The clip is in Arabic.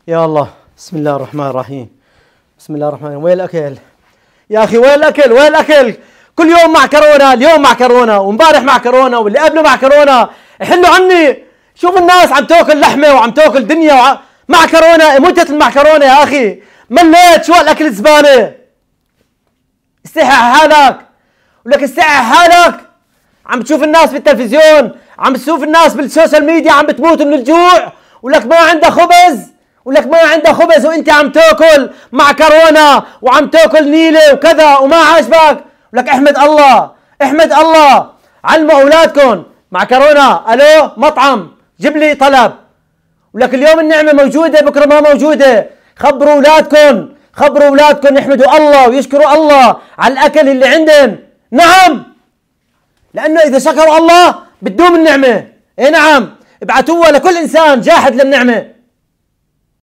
يا الله، بسم الله الرحمن الرحيم. بسم الله الرحمن الرحيم. وين الأكل؟ يا أخي وين الأكل؟ وين الأكل؟ كل يوم معكرونة، اليوم معكرونة، وامبارح معكرونة، واللي قبله معكرونة. حلوا عني. شوف الناس عم تاكل لحمة وعم تاكل دنيا معكرونة. متت المعكرونة يا أخي. مليت. شو هالأكل الزبالة؟ استحي حالك. ولك استحي حالك. عم تشوف الناس بالتلفزيون، عم تشوف الناس بالسوشيال ميديا عم بتموت من الجوع، ولك ما عندها خبز، ولك ما عندها خبز، وانت عم تاكل معكرونة وعم تاكل نيلة وكذا وما عاجبك. ولك احمد الله، احمد الله. علموا اولادكم معكرونة. الو مطعم جيب لي طلب. ولك اليوم النعمة موجودة بكره ما موجودة. خبروا اولادكم، خبروا اولادكم يحمدوا الله ويشكروا الله على الاكل اللي عندهم. نعم، لانه اذا شكروا الله بتدوم النعمة. اي نعم، ابعتوها لكل انسان جاحد للنعمة.